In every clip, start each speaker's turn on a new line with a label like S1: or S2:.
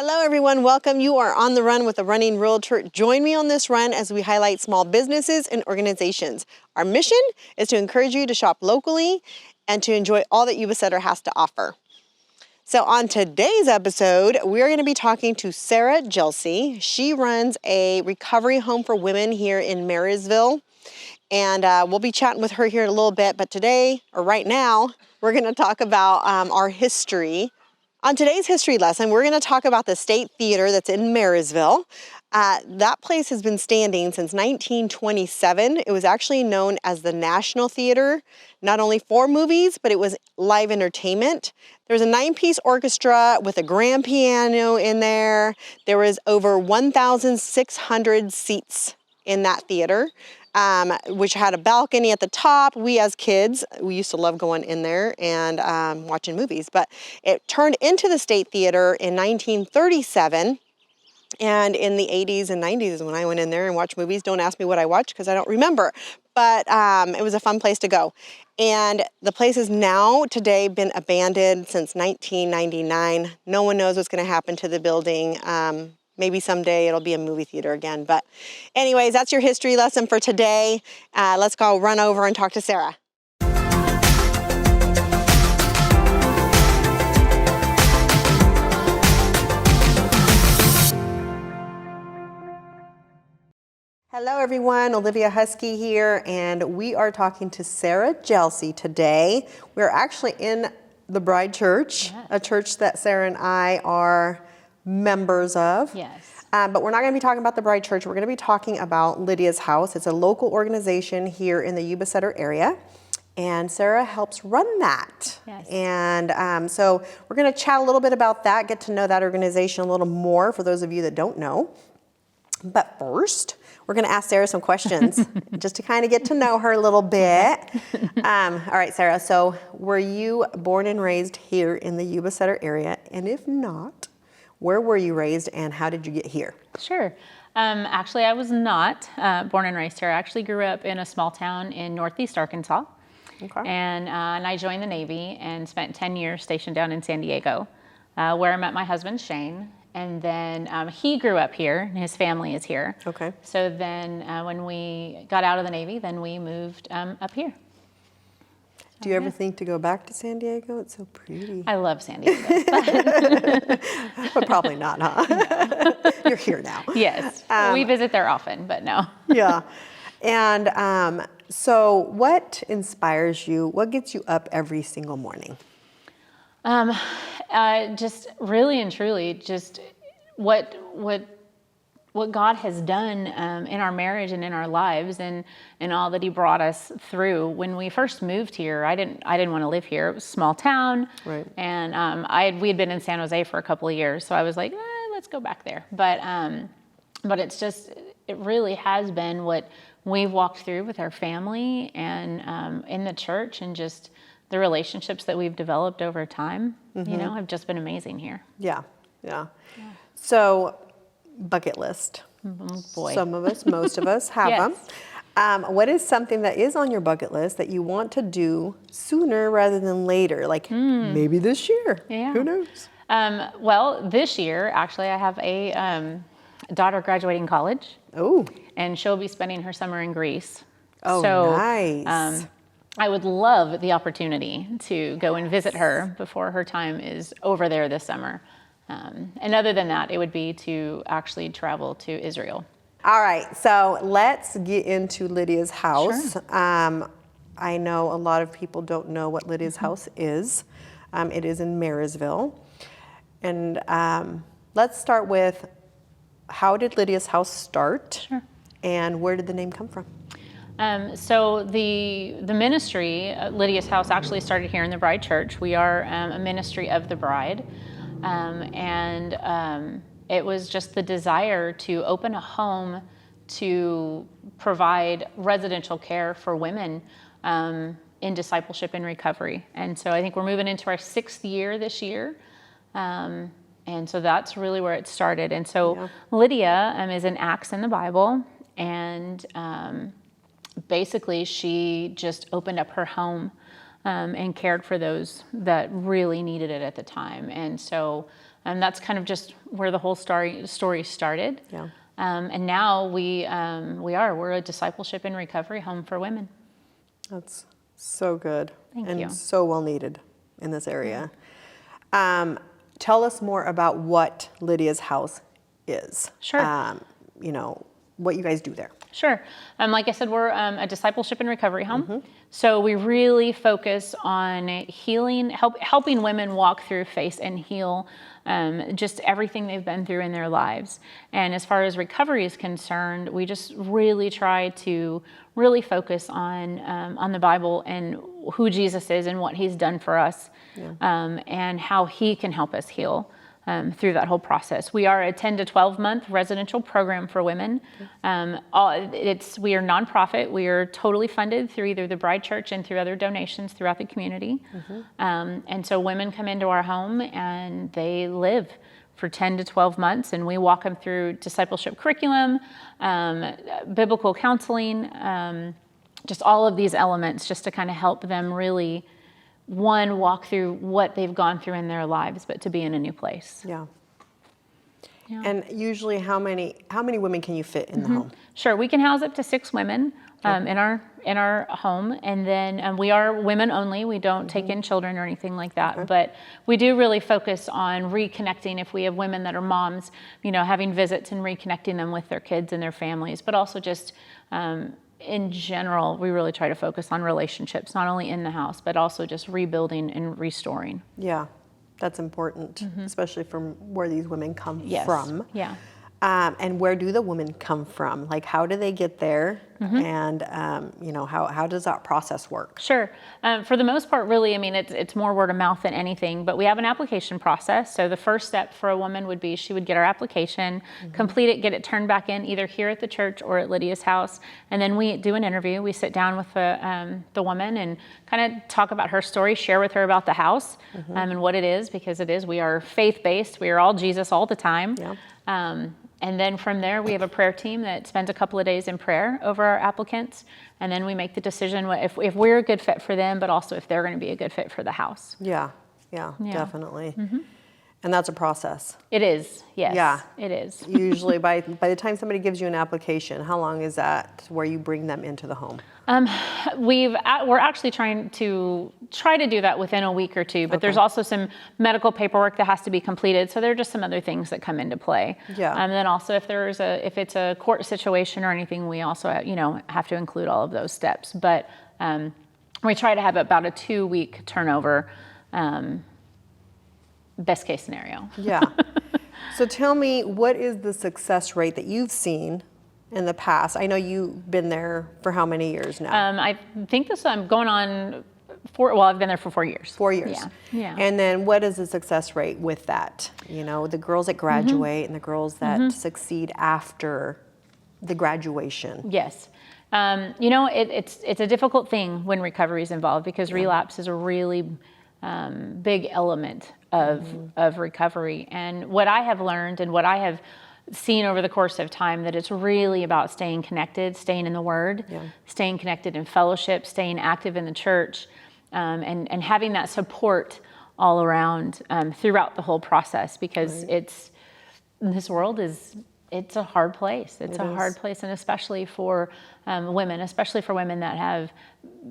S1: Hello everyone, welcome. You are on the run with a running realtor. Join me on this run as we highlight small businesses and organizations. Our mission is to encourage you to shop locally and to enjoy all that Yuba-Sutter has to offer. So on today's episode, we're going to be talking to Sara Jellsey. She runs a recovery home for women here in Marysville. And we'll be chatting with her here in a little bit, but today, or right now, we're going to talk about our history. On today's history lesson, we're going to talk about the State Theater that's in Marysville. That place has been standing since 1927. It was actually known as the National Theater, not only for movies, but it was live entertainment. There was a 9-piece orchestra with a grand piano in there. There was over 1,600 seats in that theater. Which had a balcony at the top. We as kids, we used to love going in there and watching movies, but it turned into the State Theater in 1937. And in the 80s and 90s is when I went in there and watched movies. Don't ask me what I watched because I don't remember, but it was a fun place to go. And the place has now today been abandoned since 1999. No one knows what's going to happen to the building. Maybe someday it'll be a movie theater again. But anyways, that's your history lesson for today. Let's go run over and talk to Sara. Hello everyone, Olivia Husky here, and we are talking to Sara Jellsey today. We're actually in the Bride Church, yes. A church that Sara and I are members of.
S2: Yes.
S1: But we're not going to be talking about the Bride Church. We're going to be talking about Lydia's House. It's a local organization here in the Yuba-Sutter area. And Sara helps run that.
S2: Yes.
S1: And so we're going to chat a little bit about that, get to know that organization a little more for those of you that don't know. But first, we're going to ask Sara some questions just to kind of get to know her a little bit. All right, Sara, so were you born and raised here in the Yuba-Sutter area? And if not, where were you raised and how did you get here?
S2: Sure. Actually, I was not born and raised here. I actually grew up in a small town in Northeast Arkansas.
S1: Okay.
S2: And I joined the Navy and spent 10 years stationed down in San Diego, where I met my husband, Shane. And then he grew up here and his family is here.
S1: Okay.
S2: So then when we got out of the Navy, then we moved up here.
S1: Do you ever think to go back to San Diego? It's so pretty.
S2: I love San Diego.
S1: But probably not, huh? No. You're here now.
S2: Yes. We visit there often, but no.
S1: Yeah. And so what inspires you? What gets you up every single morning?
S2: Just really and truly, just what God has done in our marriage and in our lives, and all that He brought us through. When we first moved here, I didn't want to live here. It was a small town,
S1: right?
S2: And we had been in San Jose for a couple of years, so I was like, let's go back there. But it really has been what we've walked through with our family and in the church, and just the relationships that we've developed over time. Mm-hmm. Have just been amazing here.
S1: Yeah. So, bucket list.
S2: Boy.
S1: Some of us, most of us have
S2: yes.
S1: them. What is something that is on your bucket list that you want to do sooner rather than later? Like maybe this year.
S2: Yeah.
S1: Who knows?
S2: Well, this year, actually, I have a daughter graduating college.
S1: Oh.
S2: And she'll be spending her summer in Greece.
S1: Oh,
S2: so,
S1: nice.
S2: I would love the opportunity to go and visit her before her time is over there this summer. And other than that, it would be to actually travel to Israel.
S1: All right, so let's get into Lydia's house.
S2: Sure.
S1: I know a lot of people don't know what Lydia's house is. It is in Marysville. And let's start with, how did Lydia's house start?
S2: Sure.
S1: And where did the name come from?
S2: So the ministry, Lydia's House, actually started here in the Bride Church. We are a ministry of the Bride. It was just the desire to open a home to provide residential care for women in discipleship and recovery. And so I think we're moving into our 6th year this year. And so that's really where it started. And so Lydia is an axe in the Bible. And basically she just opened up her home and cared for those that really needed it at the time. And so And that's kind of just where the whole story started.
S1: Yeah.
S2: And now we're a discipleship and recovery home for women.
S1: That's so good.
S2: Thank
S1: and
S2: you.
S1: so well needed in this area. Tell us more about what Lydia's house is.
S2: Sure.
S1: What you guys do there.
S2: Sure. Like I said, we're a discipleship and recovery home. So we really focus on healing, helping women walk through, face, and heal just everything they've been through in their lives. And as far as recovery is concerned, we just really try to really focus on the Bible and who Jesus is and what he's done for us, and how he can help us heal. Through that whole process. We are a 10 to 12 month residential program for women. We are nonprofit. We are totally funded through either the Bride Church and through other donations throughout the community. And so women come into our home and they live for 10 to 12 months, and we walk them through discipleship curriculum, biblical counseling, just all of these elements just to kind of help them really walk through what they've gone through in their lives, but to be in a new place.
S1: Yeah. And usually how many women can you fit in the home?
S2: Sure, we can house up to 6 women in our home, and then we are women only. We don't take in children or anything like that, but we do really focus on reconnecting if we have women that are moms, having visits and reconnecting them with their kids and their families, but also just in general, we really try to focus on relationships, not only in the house, but also just rebuilding and restoring.
S1: Yeah, that's important, especially from where these women come from.
S2: Yeah.
S1: And where do the women come from? Like, how do they get there? And, how does that process work?
S2: Sure. For the most part, really, it's more word of mouth than anything, but we have an application process. So the first step for a woman would be she would get our application, complete it, get it turned back in either here at the church or at Lydia's house. And then we do an interview. We sit down with the woman and kind of talk about her story, share with her about the house and what it is, because we are faith-based. We are all Jesus all the time.
S1: Yeah.
S2: And then from there, we have a prayer team that spends a couple of days in prayer over our applicants. And then we make the decision if we're a good fit for them, but also if they're going to be a good fit for the house.
S1: Yeah, definitely. And that's a process.
S2: It is, yes.
S1: Yeah.
S2: It is.
S1: Usually by the time somebody gives you an application, how long is that where you bring them into the home?
S2: We're actually trying to do that within a week or two, but there's also some medical paperwork that has to be completed. So there are just some other things that come into play.
S1: Yeah.
S2: And then also if it's a court situation or anything, we also, have to include all of those steps. But we try to have about a 2-week turnover, best case scenario.
S1: Yeah. So tell me, what is the success rate that you've seen in the past? I know you've been there for how many years now?
S2: I think I'm going on I've been there for 4 years.
S1: 4 years.
S2: Yeah.
S1: And then what is the success rate with that? The girls that graduate and the girls that succeed after the graduation.
S2: Yes. It's a difficult thing when recovery is involved, because relapse is a really big element of recovery. And what I have learned and what I have seen over the course of time, that it's really about staying connected, staying in the Word, staying connected in fellowship, staying active in the church, and having that support all around throughout the whole process, because this world it's a hard place. It's a hard place, and especially for women that have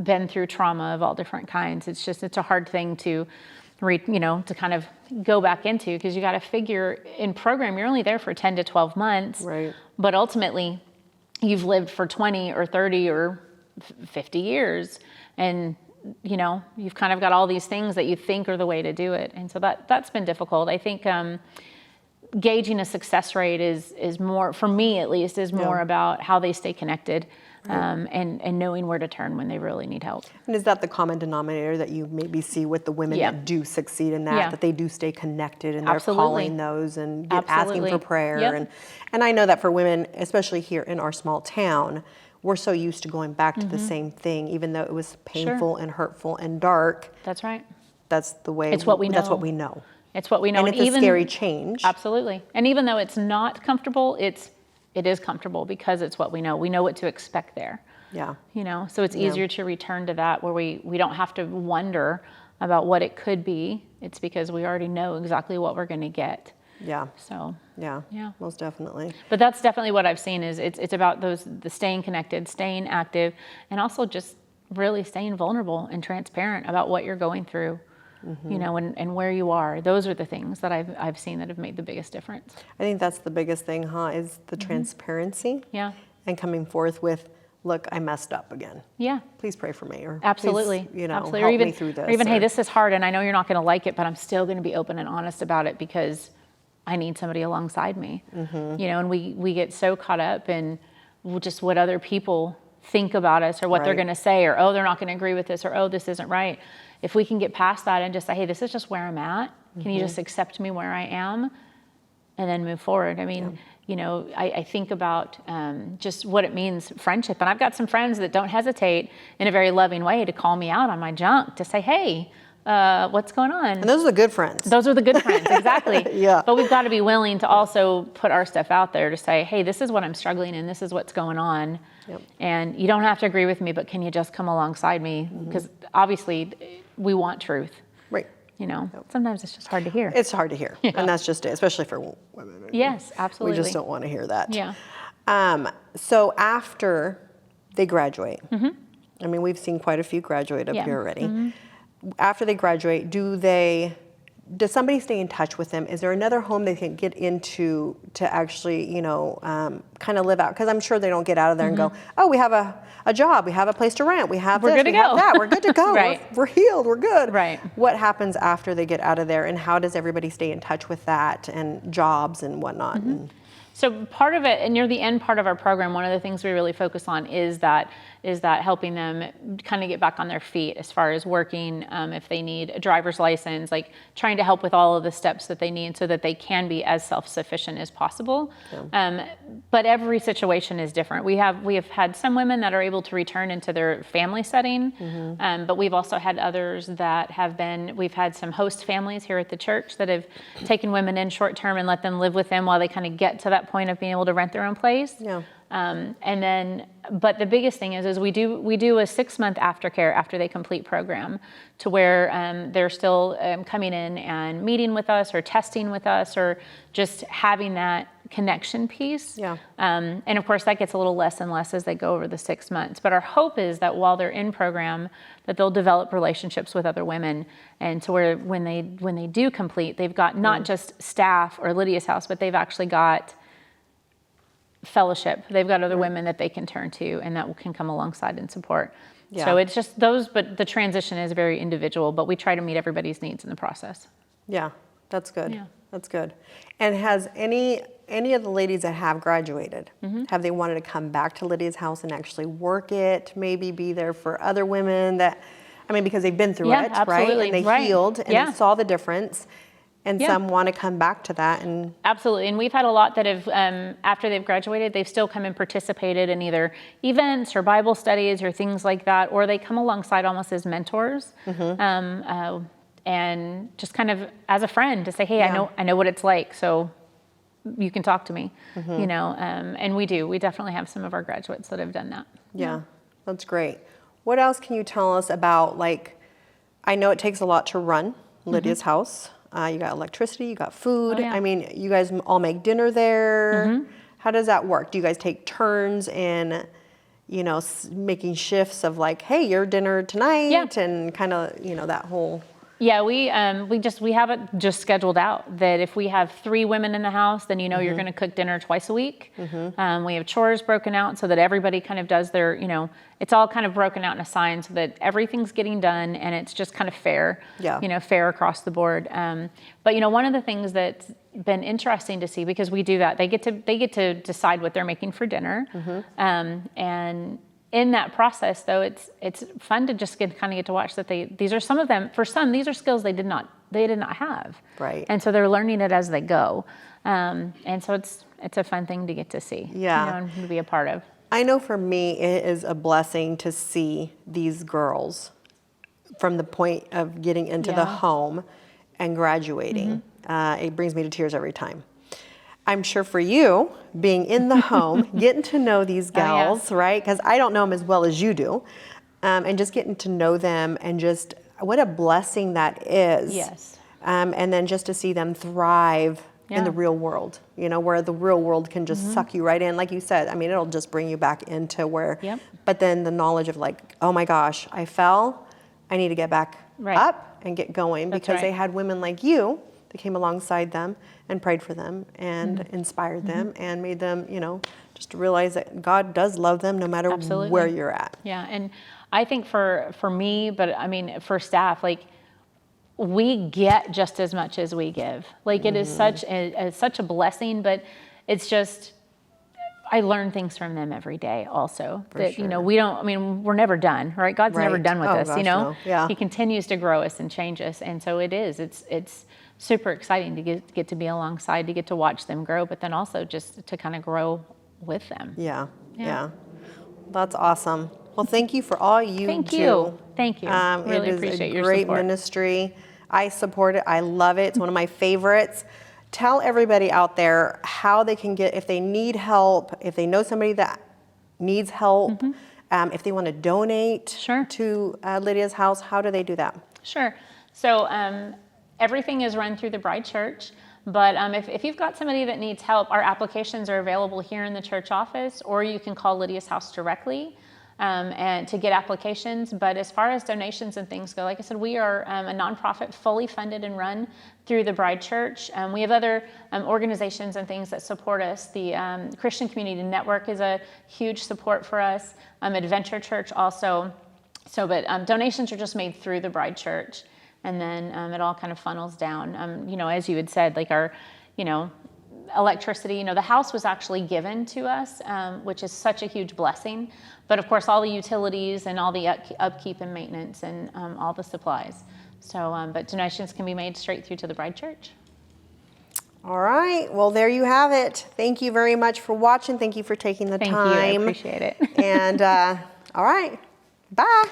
S2: been through trauma of all different kinds. It's a hard thing to to kind of go back into, because you got to figure in program, you're only there for 10 to 12 months,
S1: right?
S2: But ultimately you've lived for 20 or 30 or 50 years, and you've kind of got all these things that you think are the way to do it. And so that's been difficult. I think gauging a success rate is more, for me at least, is more about how they stay connected. And knowing where to turn when they really need help. And
S1: is that the common denominator that you maybe see with the women that do succeed in that, that they do stay connected and they're calling those and asking for prayer? And I know that for women, especially here in our small town, we're so used to going back to the same thing, even though it was painful and hurtful and dark.
S2: That's right.
S1: That's the way.
S2: It's what we know.
S1: That's what we know.
S2: It's what we know.
S1: And it's a scary change.
S2: Absolutely. And even though it's not comfortable, it is comfortable, because it's what we know. We know what to expect there.
S1: Yeah.
S2: So it's easier to return to that, where we don't have to wonder about what it could be. It's because we already know exactly what we're going to get.
S1: Yeah.
S2: So
S1: Yeah.
S2: yeah,
S1: Most definitely.
S2: but that's definitely what I've seen is it's about the staying connected, staying active, and also just really staying vulnerable and transparent about what you're going through, you know, and where you are. Those are the things that I've seen that have made the biggest difference.
S1: I think that's the biggest thing, is the transparency.
S2: Yeah.
S1: And coming forth with, look, I messed up again.
S2: Yeah.
S1: Please pray for me, or
S2: Absolutely.
S1: please,
S2: Absolutely.
S1: help
S2: or even,
S1: me through this.
S2: Or even, hey, this is hard and I know you're not going to like it, but I'm still going to be open and honest about it because I need somebody alongside me. You know, and we get so caught up in just what other people think about us or what they're going to say, or, oh, they're not going to agree with this, or, oh, this isn't right. If we can get past that and just say, hey, this is just where I'm at. Can you just accept me where I am? And then move forward. I mean, you know, I think about just what it means, friendship. And I've got some friends that don't hesitate in a very loving way to call me out on my junk, to say, hey, what's going on?
S1: And those are the good friends.
S2: Those are the good friends, exactly.
S1: Yeah.
S2: But we've got to be willing to also put our stuff out there to say, hey, this is what I'm struggling in, this is what's going on. And you don't have to agree with me, but can you just come alongside me? Because obviously we want truth.
S1: Right.
S2: You know, sometimes it's just hard to hear.
S1: It's hard to hear. And that's just it, especially for women.
S2: Yes, absolutely.
S1: We just don't want to hear that.
S2: Yeah.
S1: So after they graduate, I mean, we've seen quite a few graduate up here already. After they graduate, does somebody stay in touch with them? Is there another home they can get into to actually, you know, kind of live out? Because I'm sure they don't get out of there and go, oh, we have a job, we have a place to rent, we have
S2: We're
S1: this,
S2: good to
S1: we have
S2: go.
S1: that, we're good to go,
S2: Right.
S1: we're healed, we're good.
S2: Right.
S1: What happens after they get out of there, and how does everybody stay in touch with that and jobs and whatnot?
S2: So part of it, and near the end part of our program, one of the things we really focus on is that helping them kind of get back on their feet as far as working, if they need a driver's license, like trying to help with all of the steps that they need so that they can be as self-sufficient as possible. But every situation is different. We have had some women that are able to return into their family setting, but we've also had others that we've had some host families here at the church that have taken women in short term and let them live with them while they kind of get to that point of being able to rent their own place. But the biggest thing is we do a 6-month aftercare after they complete program, to where they're still coming in and meeting with us or testing with us or just having that connection piece. And of course that gets a little less and less as they go over the 6 months. But our hope is that while they're in program, that they'll develop relationships with other women, and to where when they do complete, they've got not just staff or Lydia's house, but they've actually got fellowship. They've got other women that they can turn to and that can come alongside and support. So it's just those, but the transition is very individual, but we try to meet everybody's needs in the process.
S1: Yeah, that's good. That's good. And has any of the ladies that have graduated, have they wanted to come back to Lydia's house and actually work it, maybe be there for other women that, I mean, because they've been through it,
S2: absolutely.
S1: right? And they healed and they saw the difference. And some want to come back to that. And
S2: absolutely. And we've had a lot that have, after they've graduated, they've still come and participated in either events or Bible studies or things like that, or they come alongside almost as mentors, and just kind of as a friend to say, hey, I know what it's like, so you can talk to me, you know, and we definitely have some of our graduates that have done that.
S1: Yeah, that's great. What else can you tell us about, like, I know it takes a lot to run Lydia's house. You got electricity, you got food. I mean, you guys all make dinner there. How does that work? Do you guys take turns in, you know, making shifts of like, hey, your dinner tonight, and kind of, you know, that whole...
S2: Yeah, we have it just scheduled out that if we have 3 women in the house, then you know you're going to cook dinner twice a week. We have chores broken out so that everybody kind of does their, you know, it's all kind of broken out and assigned so that everything's getting done and it's just kind of fair, you know, fair across the board. But you know, one of the things that's been interesting to see, because we do that, they get to decide what they're making for dinner, and in that process, though, it's fun to just kind of get to watch that these are some of them. For some, these are skills they did not have.
S1: Right.
S2: And so they're learning it as they go. And so it's a fun thing to get to see.
S1: Yeah.
S2: You know, and to be a part of.
S1: I know for me, it is a blessing to see these girls from the point of getting into the home and graduating. It brings me to tears every time. I'm sure for you, being in the home, getting to know these gals, right? Because I don't know them as well as you do. And just getting to know them, and just what a blessing that is.
S2: Yes.
S1: and then just to see them thrive in the
S2: Yeah.
S1: real world, you know, where the real world can just suck you right in. Like you said, I mean, it'll just bring you back into where,
S2: Yep.
S1: but then the knowledge of like, oh my gosh, I fell, I need to get back
S2: Right.
S1: up and get going,
S2: That's
S1: because they
S2: right.
S1: had women like you that came alongside them and prayed for them and
S2: Mm-hmm.
S1: inspired them and made them, you know, just to realize that God does love them no matter
S2: Absolutely.
S1: where you're at.
S2: Yeah, and I think for me, but I mean for staff, like we get just as much as we give. Like it is such a blessing, but it's just I learn things from them every day also. That you know, we don't, I mean, we're never done, right? God's never
S1: Right.
S2: done with
S1: Oh,
S2: us,
S1: gosh,
S2: you know?
S1: no. Yeah.
S2: He continues to grow us and change us. And so it's super exciting to get to be alongside, to get to watch them grow, but then also just to kind of grow with them.
S1: Yeah.
S2: Yeah.
S1: Yeah. That's awesome. Well, thank you for all you
S2: Thank
S1: do.
S2: you. Thank you. Really
S1: it is
S2: appreciate
S1: a
S2: your
S1: great
S2: support.
S1: ministry. I support it. I love it. It's one of my favorites. Tell everybody out there how they can get, if they need help, if they know somebody that needs help, if they want to donate
S2: Sure.
S1: to Lydia's house, how do they do that?
S2: Sure. So everything is run through the Bride Church, but if you've got somebody that needs help, our applications are available here in the church office, or you can call Lydia's house directly and to get applications. But as far as donations and things go, like I said, we are a nonprofit, fully funded and run through the Bride Church. We have other organizations and things that support us. The Christian Community Network is a huge support for us. Adventure Church also. So, but donations are just made through the Bride Church, and then it all kind of funnels down. You know, as you had said, like our, you know, electricity, you know, the house was actually given to us, which is such a huge blessing. But of course, all the utilities and all the upkeep and maintenance and all the supplies. So, but donations can be made straight through to the Bride Church.
S1: All right. Well, there you have it. Thank you very much for watching. Thank you for taking the time.
S2: Thank you. I appreciate it.
S1: And all right. Bye.